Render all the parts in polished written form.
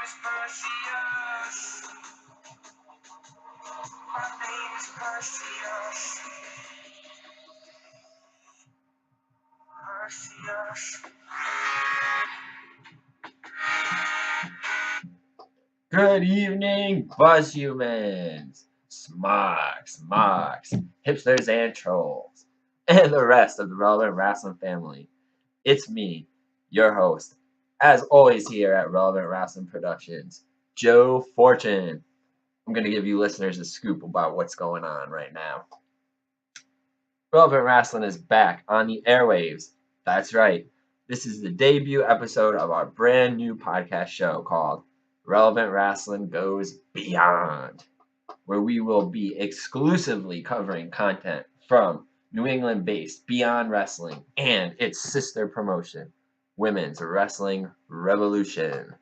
is Perseus. My name is Perseus. Perseus. Good evening, buzz humans, smocks, mocks, hipsters and trolls, and the rest of the Relevant Rasslin family. It's me, your host, as always here at Relevant Rasslin Productions, Joe Fortune. I'm going to give you listeners a scoop about what's going on right now. Relevant Rasslin is back on the airwaves. That's right. This is the debut episode of our brand new podcast show called Relevant Rasslin Goes Beyond, where we will be exclusively covering content from New England-based Beyond Wrestling and its sister promotion, Women's Wrestling Revolution.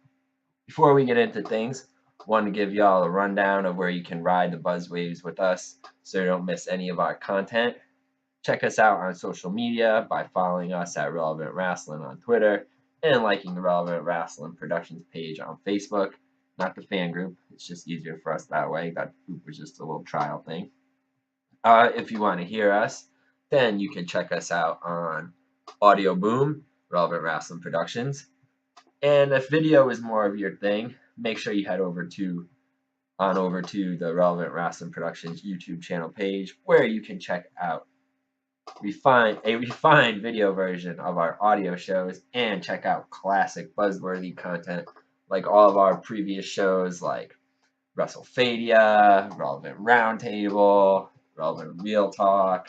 Before we get into things, I want to give y'all a rundown of where you can ride the buzzwaves with us so you don't miss any of our content. Check us out on social media by following us at Relevant Rasslin on Twitter and liking the Relevant Rasslin Productions page on Facebook. Not the fan group. It's just easier for us that way. That group was just a little trial thing. If you want to hear us, then you can check us out on Audioboom, Relevant Rasslin Productions. And if video is more of your thing, make sure you head over to the Relevant Rasslin Productions YouTube channel page, where you can check out a refined video version of our audio shows and check out classic buzzworthy content like all of our previous shows like WrestleFadia, Relevant Roundtable, Relevant Real Talk,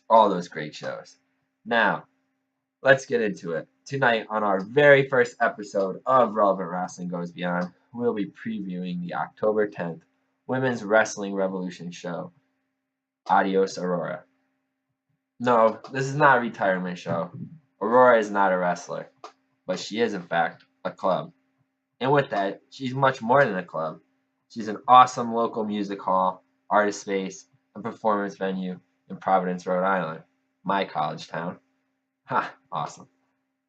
all those great shows. Now, let's get into it. Tonight, on our very first episode of Relevant Rasslin Goes Beyond, we'll be previewing the October 10th Women's Wrestling Revolution show, Adios Aurora. No, this is not a retirement show. Aurora is not a wrestler, but she is, in fact, a club. And with that, she's much more than a club. She's an awesome local music hall, artist space, and performance venue in Providence, Rhode Island, my college town. Ha, awesome.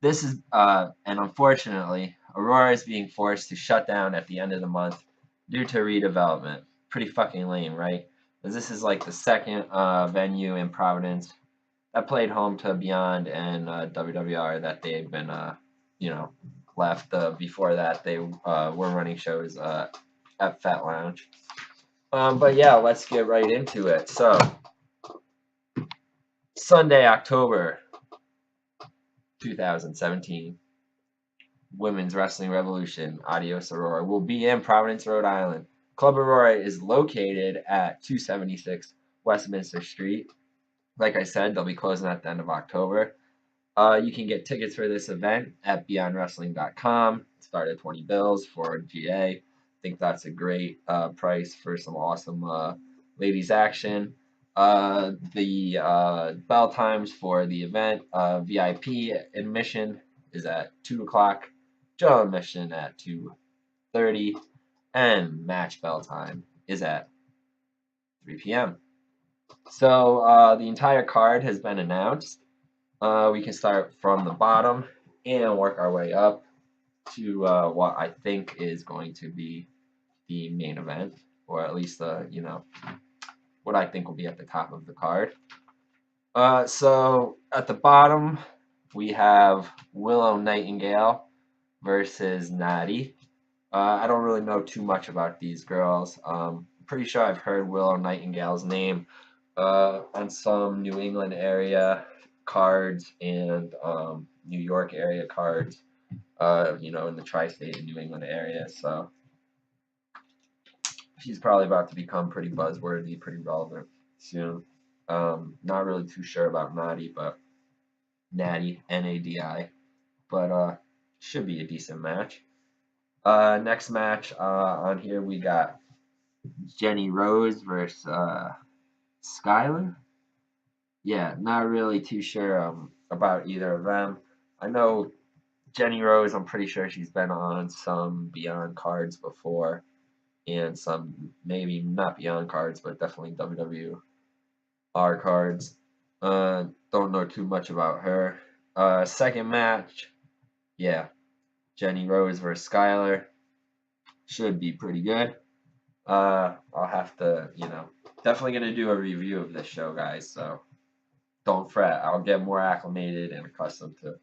This is, and unfortunately, Aurora is being forced to shut down at the end of the month due to redevelopment. Pretty fucking lame, right? Because this is like the second venue in Providence that played home to Beyond and WWR that they've been, left. Before that, they were running shows at Fat Lounge. But yeah, let's get right into it. So, Sunday, October 2017, Women's Wrestling Revolution, Adios Aurora, will be in Providence, Rhode Island. Club Aurora is located at 276 Westminster Street. Like I said, they'll be closing at the end of October. You can get tickets for this event at beyondwrestling.com. Start at 20 bills for GA. I think that's a great price for some awesome ladies action. The bell times for the event, VIP admission is at 2 o'clock, general admission at 2:30, and match bell time is at 3 p.m. So the entire card has been announced. We can start from the bottom and work our way up to what I think is going to be the main event, or at least what I think will be at the top of the card. So at the bottom, we have Willow Nightingale versus Nadi. I don't really know too much about these girls. Pretty sure I've heard Willow Nightingale's name on some New England area cards and New York area cards, in the tri-state and New England area. So she's probably about to become pretty buzzworthy, pretty relevant soon. Not really too sure about Nadi, Nadi, but should be a decent match. Next match on here we got Jenny Rose versus Skylar. Yeah, not really too sure about either of them. I know Jenny Rose, I'm pretty sure she's been on some Beyond cards before, and some maybe not Beyond cards, but definitely WWR cards. Don't know too much about her. Second match, yeah, Jenny Rose versus Skylar. should be pretty good. I'll have to, definitely gonna do a review of this show, guys. So don't fret. I'll get more acclimated and accustomed to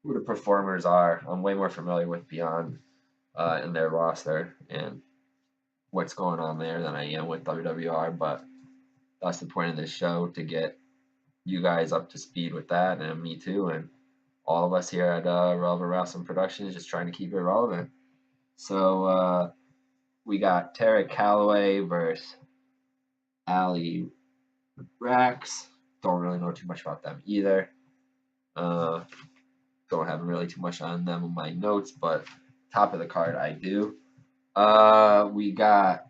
who the performers are. I'm way more familiar with Beyond in their roster and what's going on there than I am with WWR. But that's the point of this show, to get you guys up to speed with that, and me too, and all of us here at Relevant Wrestling Productions, just trying to keep it relevant. So we got Terra Calaway versus Allie, Recks. Don't really know too much about them either. Don't have really too much on them in my notes, but top of the card I do. We got,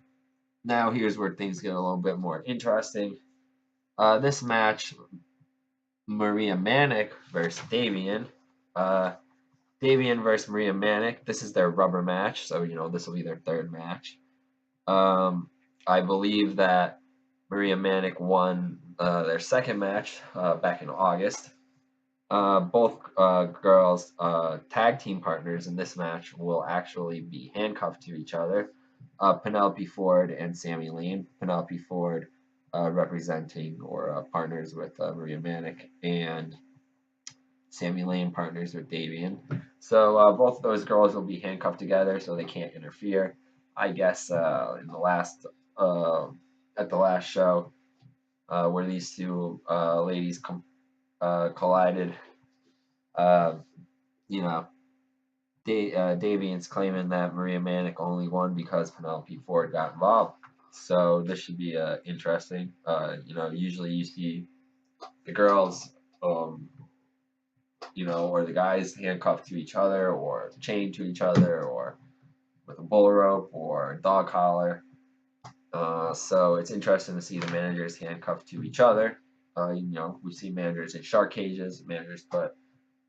now here's where things get a little bit more interesting. This match, Maria Manic versus Davienne. Davienne versus Maria Manic. This is their rubber match, so this will be their third match. I believe that Maria Manic won their second match back in August. Both girls, tag team partners in this match, will actually be handcuffed to each other. Penelope Ford and Sammi Lane. Penelope Ford representing or partners with Maria Manic, and Sammi Lane partners with Davienne. So both of those girls will be handcuffed together so they can't interfere. I guess in the last at the last show where these two ladies collided, Davienne's claiming that Maria Manic only won because Penelope Ford got involved. So this should be interesting. Usually you see the girls, or the guys handcuffed to each other, or chained to each other, or with a bull rope or a dog collar. So it's interesting to see the managers handcuffed to each other. We see managers in shark cages, managers put,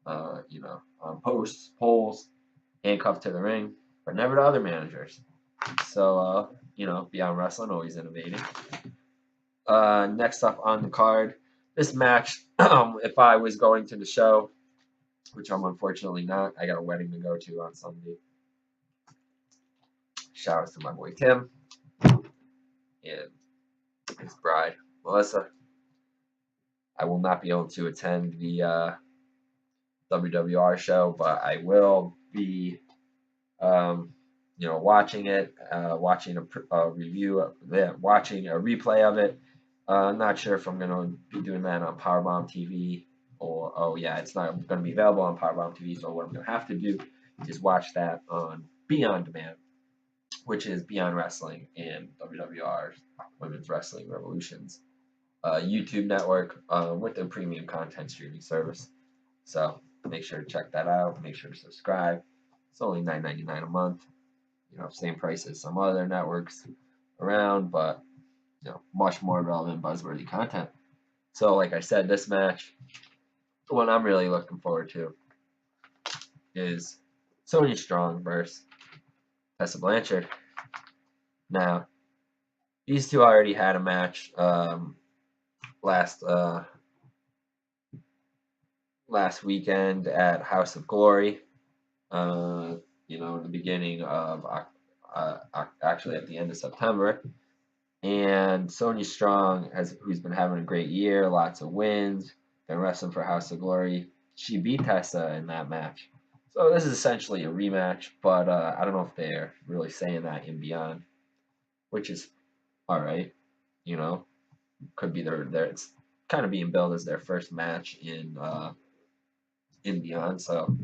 on posts, poles, handcuffed to the ring, but never to other managers. So, Beyond Wrestling, always innovating. Next up on the card, this match, if I was going to the show, which I'm unfortunately not, I got a wedding to go to on Sunday. Shout out to my boy Tim and his bride, Melissa. I will not be able to attend the WWR show, but I will be, watching it, watching a review of it, watching a replay of it. Not sure if I'm going to be doing that on Powerbomb TV, or, it's not going to be available on Powerbomb TV, so what I'm going to have to do is watch that on Beyond Demand, which is Beyond Wrestling and WWR's Women's Wrestling Revolution's YouTube network with their premium content streaming service. So make sure to check that out. Make sure to subscribe. It's only $9.99 a month. Same price as some other networks around, but much more relevant, buzzworthy content. So, like I said, this match, the one I'm really looking forward to, is Sonya Strong versus Tessa Blanchard. Now, these two already had a match last weekend at House of Glory. In the beginning of actually at the end of September. And Sonya Strong, who's been having a great year, lots of wins, been wrestling for House of Glory. She beat Tessa in that match. So this is essentially a rematch, but I don't know if they're really saying that in Beyond, which is all right. Could be their it's kind of being billed as their first match in Beyond, so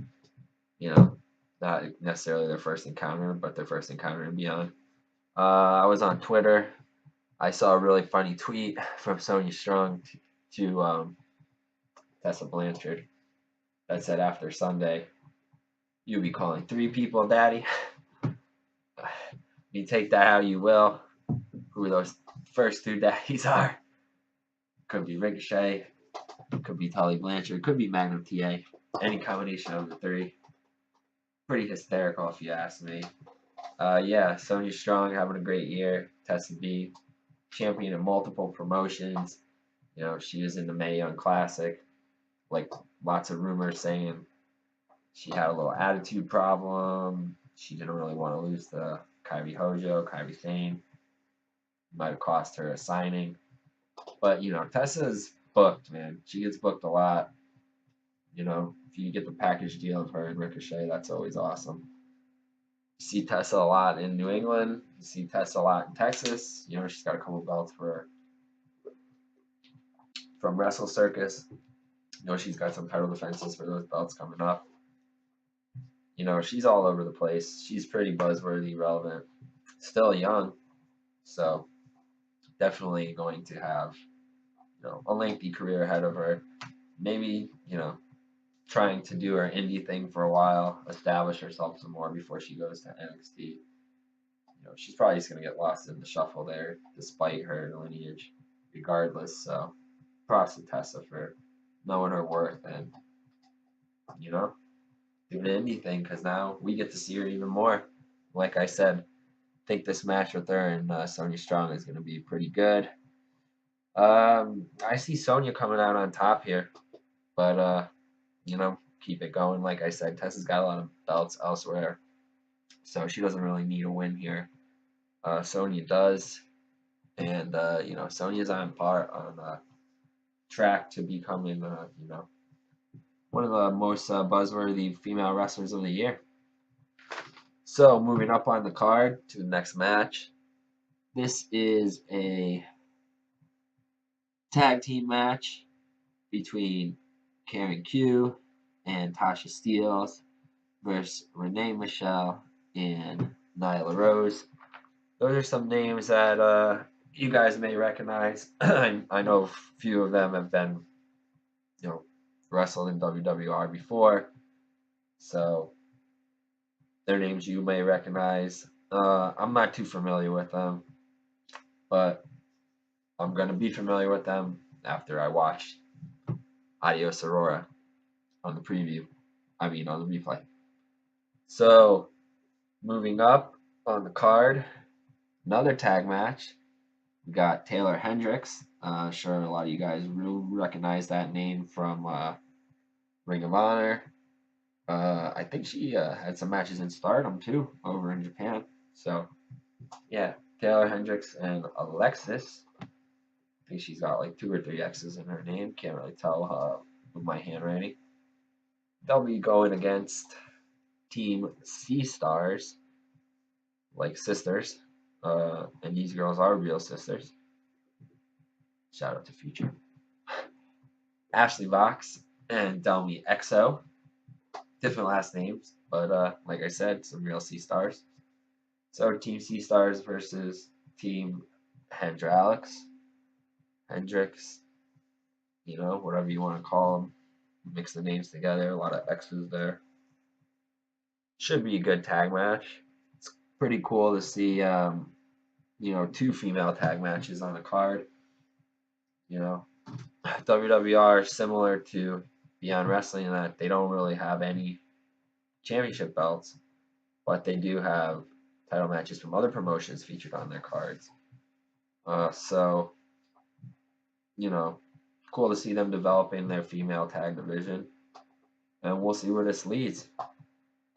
not necessarily their first encounter, but their first encounter in Beyond. I was on Twitter. I saw a really funny tweet from Sonya Strong to Tessa Blanchard that said, after Sunday, you'll be calling 3 people daddy. You take that how you will. Who those first 2 daddies are. Could be Ricochet. Could be Tully Blanchard. Could be Magnum TA. Any combination of the 3. Pretty hysterical if you ask me. Sonya Strong having a great year. Tessa B, champion in multiple promotions. She was in the Mae Young Classic. Like, lots of rumors saying she had a little attitude problem. She didn't really want to lose the Kairi Hojo, Kairi Sane. Might have cost her a signing. But, you know, Tessa's booked, man. She gets booked a lot. You know, if you get the package deal of her and Ricochet, that's always awesome. You see Tessa a lot in New England. You see Tessa a lot in Texas. You know, she's got a couple belts from Wrestle Circus. You know, she's got some title defenses for those belts coming up. You know, she's all over the place. She's pretty buzzworthy, relevant. Still young. So, definitely going to have, you know, a lengthy career ahead of her. Maybe, you know, trying to do her indie thing for a while, establish herself some more before she goes to NXT. You know, she's probably just going to get lost in the shuffle there, despite her lineage, regardless. So, props to Tessa for knowing her worth and, you know, doing an indie thing, because now we get to see her even more. Like I said, I think this match with her and Sonya Strong is going to be pretty good. I see Sonya coming out on top here, but you know, keep it going. Like I said, Tessa's got a lot of belts elsewhere, so she doesn't really need a win here. Sonya does, and you know, Sonya's on track to becoming you know, one of the most buzzworthy female wrestlers of the year. So moving up on the card to the next match. This is a tag team match between Karen Q and Tasha Steelz versus Renee Michelle and Nyla Rose. Those are some names that you guys may recognize. I know a few of them have been, you know, wrestled in WWR before, so they're names you may recognize. I'm not too familiar with them, but I'm gonna be familiar with them after I watch Adios Aurora on the preview. On the replay. So, moving up on the card, another tag match. We got Taeler Hendrix. Sure, a lot of you guys will recognize that name from Ring of Honor. I think she had some matches in Stardom too over in Japan. So, yeah, Taeler Hendrix and Alexxis. I think she's got like 2 or 3 X's in her name. Can't really tell with my handwriting. They'll be going against Team Sea Stars, like sisters. And these girls are real sisters. Shout out to Future. Ashley Vox and Delmi Exo. Different last names, but like I said, some real Sea Stars. So Team Sea Stars versus Team Hendrix, you know, whatever you want to call them. Mix the names together, a lot of X's there. Should be a good tag match. It's pretty cool to see, you know, 2 female tag matches on the card. You know, WWR is similar to Beyond Wrestling in that they don't really have any championship belts, but they do have title matches from other promotions featured on their cards. So, you know, cool to see them developing their female tag division, and we'll see where this leads.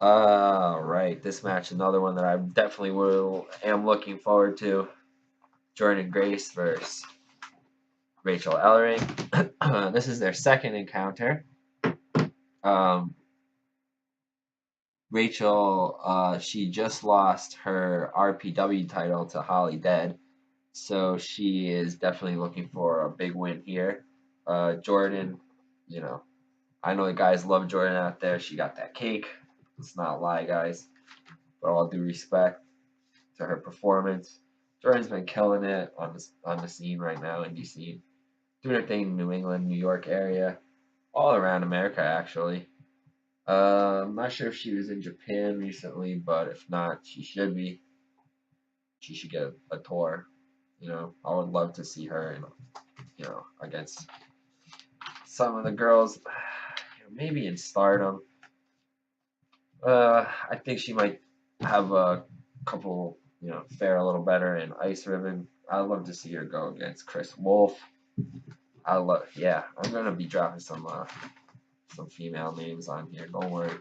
Right, this match, another one that I definitely am looking forward to. Jordynne Grace versus Rachael Ellering. This is their second encounter. Rachael, she just lost her RPW title to Holly Dead, so she is definitely looking for a big win here. Jordynne, you know, I know the guys love Jordynne out there. She got that cake. Let's not lie, guys. But all due respect to her performance, Jordynne's been killing it on the scene right now, indie scene. Doing her thing in New England, New York area, all around America, actually. I'm not sure if she was in Japan recently, but if not, she should be. She should get a tour. You know, I would love to see her, you know, against some of the girls, you know, maybe in Stardom. I think she might have a couple, you know, fare a little better in Ice Ribbon. I'd love to see her go against Chris Wolf. I'm gonna be dropping some female names on here. Don't worry.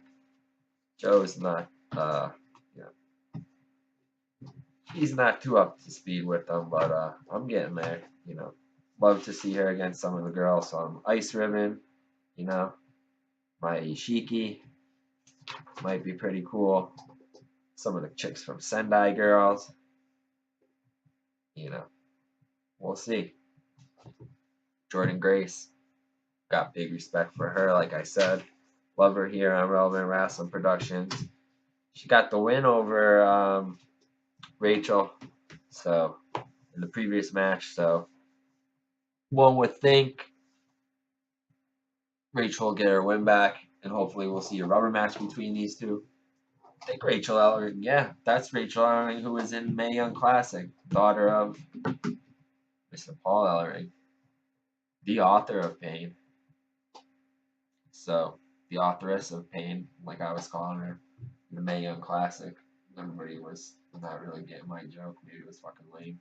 Joe's not, he's not too up to speed with them, but I'm getting there. You know, love to see her against some of the girls. So Ice Ribbon, you know, my Ishiki might be pretty cool. Some of the chicks from Sendai Girls, you know, we'll see. Jordynne Grace, got big respect for her, like I said. Love her here on Relevant Wrestling Productions. She got the win over Rachael, so in the previous match. So one would think Rachael will get her win back, and hopefully we'll see a rubber match between these two. I think Rachael Ellering, yeah, that's Rachael Ellering, who was in Mae Young Classic, daughter of Mr. Paul Ellering, the author of Pain. So, the authoress of Pain, like I was calling her, in the Mae Young Classic. Everybody was not really getting my joke. Maybe it was fucking lame.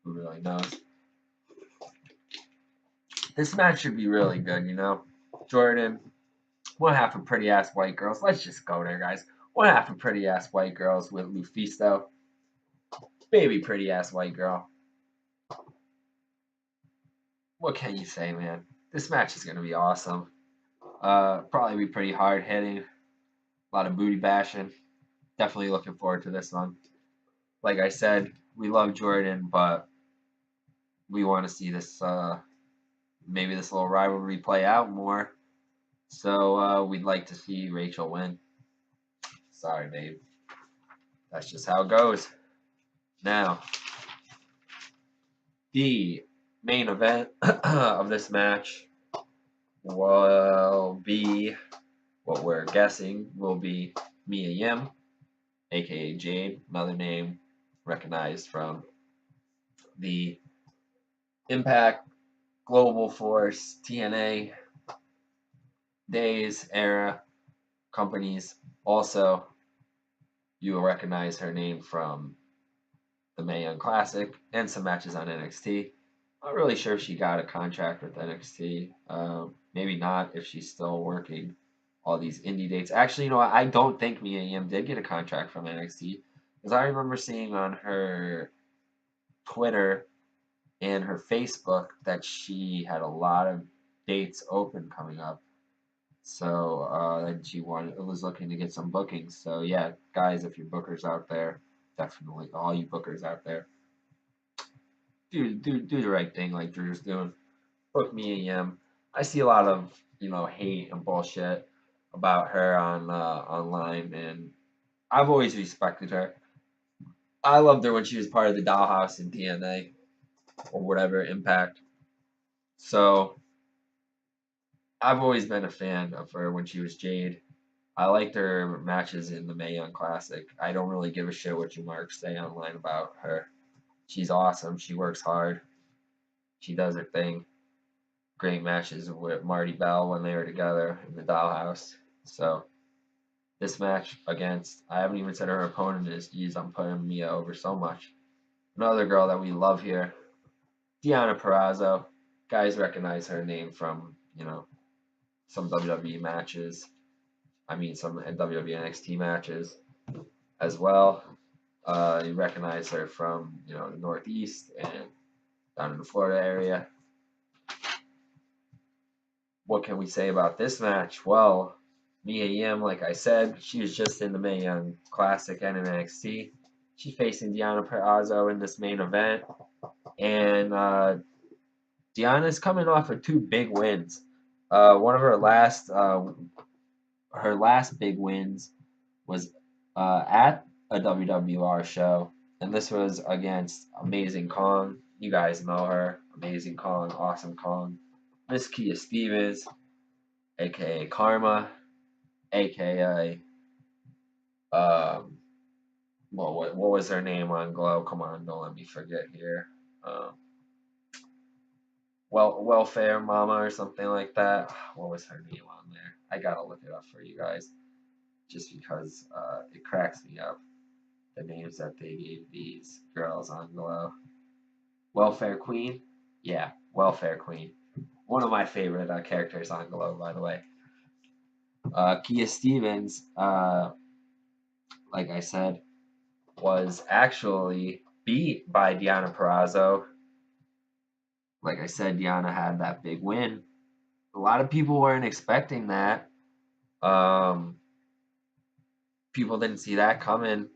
Who really knows? This match should be really good, you know? Jordynne, one half of pretty ass white girls. Let's just go there, guys. One half of pretty ass white girls with Lufisto. Baby pretty ass white girl. What can you say, man? This match is going to be awesome. Probably be pretty hard hitting. A lot of booty bashing. Definitely looking forward to this one. Like I said, we love Jordynne, but we want to see this, maybe this little rivalry play out more. So we'd like to see Rachael win. Sorry, babe. That's just how it goes. Now, the main event of this match will be, what we're guessing will be Mia Yim, aka Jade, another name recognized from the Impact, Global Force, TNA days, era, companies. Also, you will recognize her name from the Mae Young Classic and some matches on NXT. Not really sure if she got a contract with NXT. Maybe not if she's still working all these indie dates. Actually, you know what? I don't think Mia Yim did get a contract from NXT because I remember seeing on her Twitter and her Facebook that she had a lot of dates open coming up. So then she was looking to get some bookings. So yeah, guys, if you're bookers out there, definitely all you bookers out there, do the right thing like Drew's doing. Book Mia Yim. I see a lot of hate and bullshit about her on online, and I've always respected her. I loved her when she was part of the Dollhouse in TNA or whatever Impact. So I've always been a fan of her when she was Jade. I liked her matches in the Mae Young Classic. I don't really give a shit what you marks say online about her. She's awesome. She works hard. She does her thing. Great matches with Marty Bell when they were together in the Dollhouse. So this match against, I haven't even said her opponent is. Geez, I'm putting Mia over so much. Another girl that we love here, Deonna Purrazzo. Guys recognize her name from, some WWE matches. I mean, some WWE NXT matches as well. You recognize her from, the Northeast and down in the Florida area. What can we say about this match? Well, Mia Yim, like I said, she was just in the Mae Young Classic and in NXT. She's facing Deonna Purrazzo in this main event. And Deonna's coming off of 2 big wins. One of her last big wins was at a WWR show, and this was against Amazing Kong. You guys know her, Amazing Kong, Awesome Kong, Miss Kia Stevens, aka Karma, aka what was her name on Glow? Come on, don't let me forget here. Welfare Mama or something like that. What was her name on there? I gotta look it up for you guys, just because it cracks me up. The names that they gave these girls on Glow. Welfare Queen? Yeah, Welfare Queen. One of my favorite characters on Glow, by the way. Kia Stevens, like I said, was actually beat by Deonna Purrazzo. Like I said, Deonna had that big win. A lot of people weren't expecting that. People didn't see that coming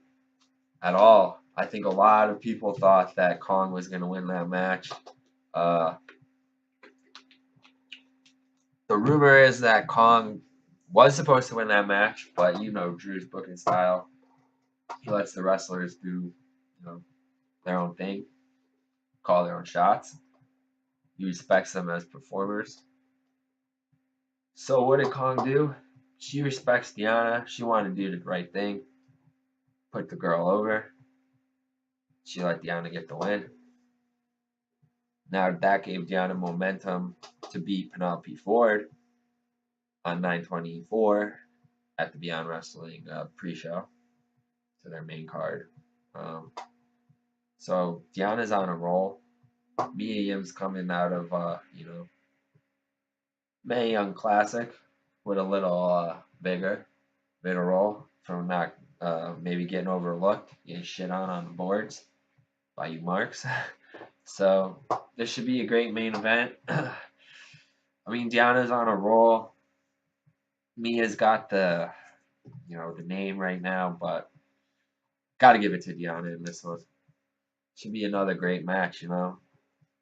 at all. I think a lot of people thought that Kong was going to win that match. The rumor is that Kong was supposed to win that match, but you know Drew's booking style. He lets the wrestlers do, their own thing, call their own shots. He respects them as performers. So what did Kong do? She respects Deonna. She wanted to do the right thing, put the girl over. She let Deonna get the win. Now that gave Deonna momentum to beat Penelope Ford on 9/24 at the Beyond Wrestling pre-show to their main card. So Deonna's on a roll. Mia Yim's coming out of Mae Young Classic with a little bigger role from not maybe getting overlooked, getting shit on the boards by you marks. So this should be a great main event. I mean, Deonna's on a roll. Mia's got the name right now, but gotta give it to Deonna in this one. Should be another great match,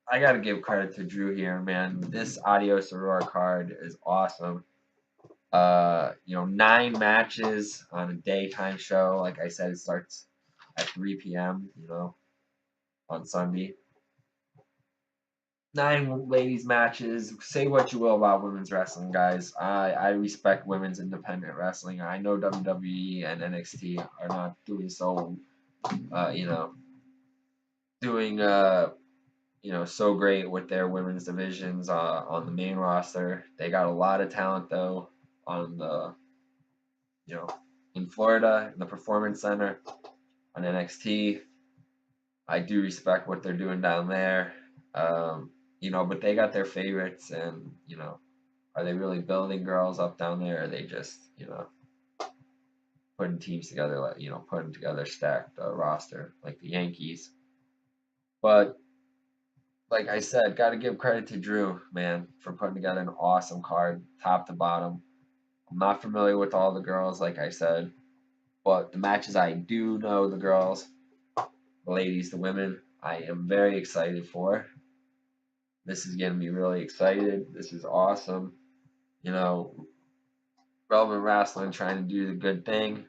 I gotta give credit to Drew here, man. This Adios Aurora card is awesome. 9 matches on a daytime show. Like I said, it starts at 3 p.m., on Sunday. 9 ladies matches. Say what you will about women's wrestling, guys. I respect women's independent wrestling. I know WWE and NXT are not doing so, doing so great with their women's divisions on the main roster. They got a lot of talent though on the, in Florida in the Performance Center on NXT. I do respect what they're doing down there. But they got their favorites, and are they really building girls up down there? Or are they just putting teams together, like putting together stacked roster like the Yankees? But like I said, got to give credit to Drew, man, for putting together an awesome card, top to bottom. I'm not familiar with all the girls, like I said, but the matches I do know, the girls, the ladies, the women, I am very excited for. This is getting me really excited. This is awesome. Relevant Wrestling trying to do the good thing,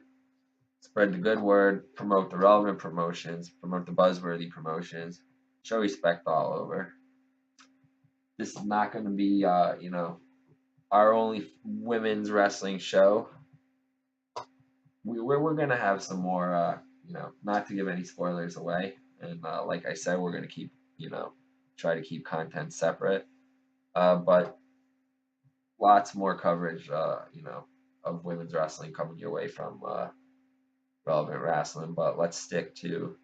spread the good word, promote the relevant promotions, promote the buzzworthy promotions, show respect all over. This is not going to be, our only women's wrestling show. We're going to have some more, not to give any spoilers away. And like I said, we're going to keep, try to keep content separate. But lots more coverage, of women's wrestling coming your way from Relevant Wrestling. But let's stick to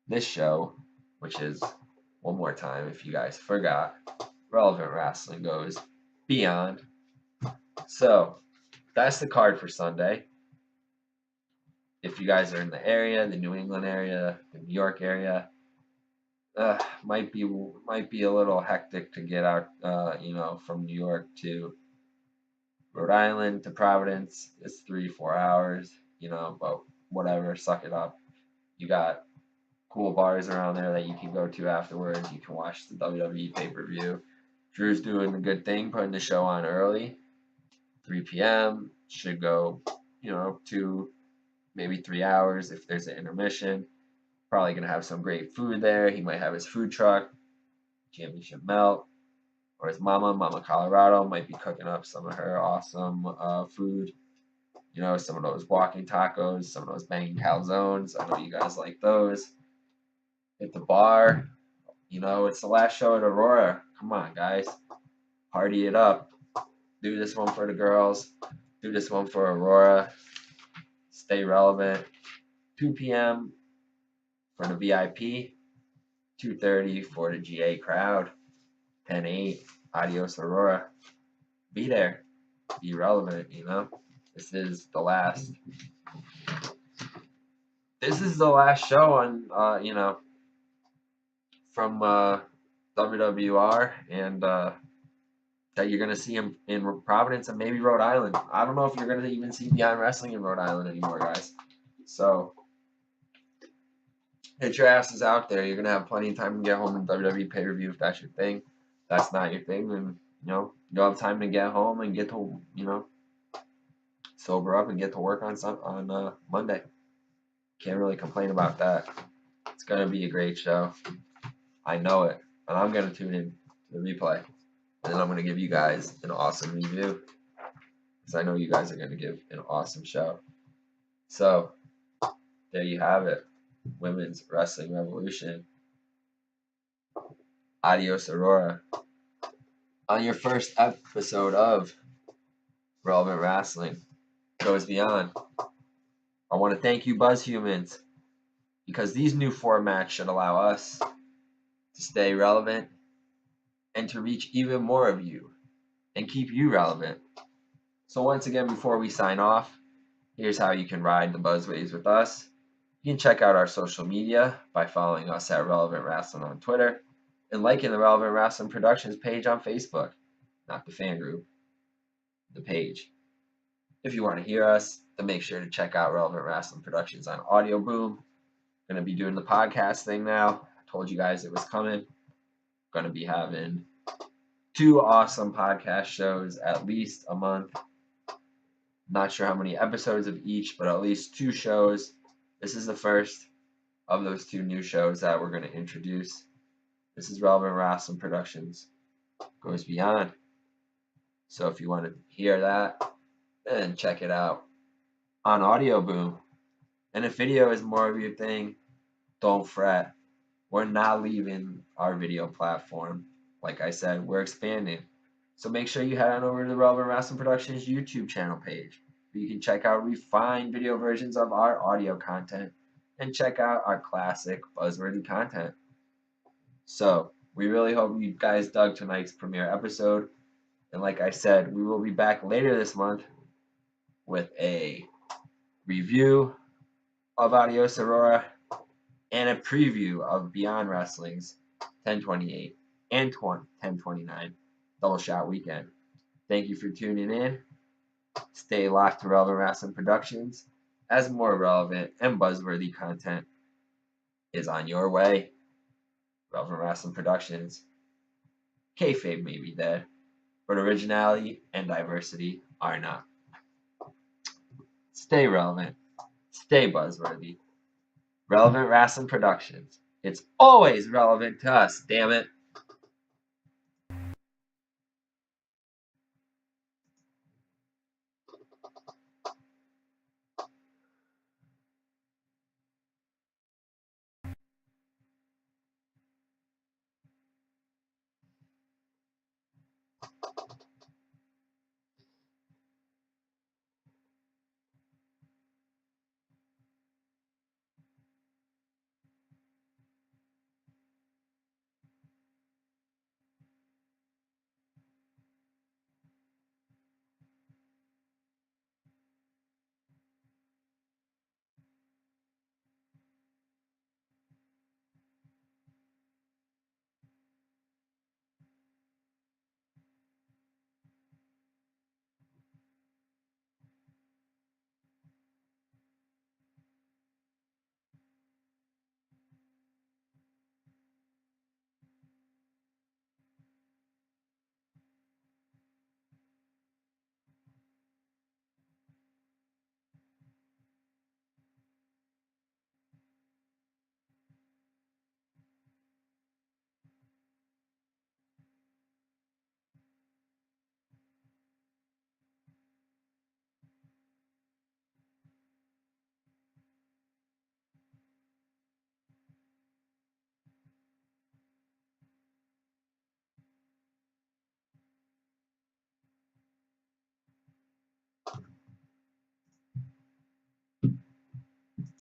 this show, which is, one more time, if you guys forgot, Relevant Wrestling goes beyond. So that's the card for Sunday. If you guys are in the area, the New England area, the New York area, might be a little hectic to get out, from New York to Rhode Island to Providence. It's 3-4 hours, but whatever, suck it up. You got cool bars around there that you can go to afterwards. You can watch the WWE pay-per-view. Drew's doing a good thing, putting the show on early, 3 p.m. Should go, 2, maybe 3 hours if there's an intermission. Probably going to have some great food there. He might have his food truck, Championship Melt, or his Mama Colorado might be cooking up some of her awesome food. Some of those walking tacos, some of those banging calzones. I know you guys like those. Hit the bar. It's the last show at Aurora. Come on, guys. Party it up. Do this one for the girls. Do this one for Aurora. Stay relevant. 2 p.m. for the VIP. 2:30 for the GA crowd. 10-8. Adios Aurora. Be there. Be relevant, This is the last this is the last show on, you know, from WWR, and that you're gonna see him in Providence and maybe Rhode Island. I don't know if you're gonna even see Beyond Wrestling in Rhode Island anymore, guys. So hit your asses out there. You're gonna have plenty of time to get home in WWE pay-per-view if that's your thing. If that's not your thing, then you know you'll have time to get home and get to sober up and get to work on Monday. Can't really complain about that. It's gonna be a great show. I know it, and I'm gonna tune in to the replay, and then I'm gonna give you guys an awesome review because I know you guys are gonna give an awesome show. So there you have it, Women's Wrestling Revolution. Adios Aurora. On your first episode of Relevant Wrestling Goes Beyond. I want to thank you, BuzzHumans, because these new formats should allow us to stay relevant and to reach even more of you and keep you relevant. So once again, before we sign off, here's how you can ride the buzzwaves with us. You can check out our social media by following us at Relevant Wrestling on Twitter and liking the Relevant Wrestling Productions page on Facebook. Not the fan group, the page. If you want to hear us, then make sure to check out Relevant Wrestling Productions on Audioboom. Going to be doing the podcast thing now. I told you guys it was coming. Going to be having 2 awesome podcast shows at least a month. Not sure how many episodes of each, but at least 2 shows. This is the first of those 2 new shows that we're going to introduce. This is Relevant Wrestling Productions Goes Beyond. So if you want to hear that, then check it out on Audioboom. And if video is more of your thing, don't fret. We're not leaving our video platform. Like I said, we're expanding. So make sure you head on over to the Relevant Wrestling Productions YouTube channel page, where you can check out refined video versions of our audio content and check out our classic buzzworthy content. So we really hope you guys dug tonight's premiere episode. And like I said, we will be back later this month with a review of Adios Aurora and a preview of Beyond Wrestling's 1028 and 1029 Double Shot Weekend. Thank you for tuning in. Stay locked to Relevant Wrestling Productions as more relevant and buzzworthy content is on your way. Relevant Wrestling Productions. Kayfabe may be dead, but originality and diversity are not. Stay relevant. Stay buzzworthy. Relevant Wrestling Productions. It's always relevant to us, damn it.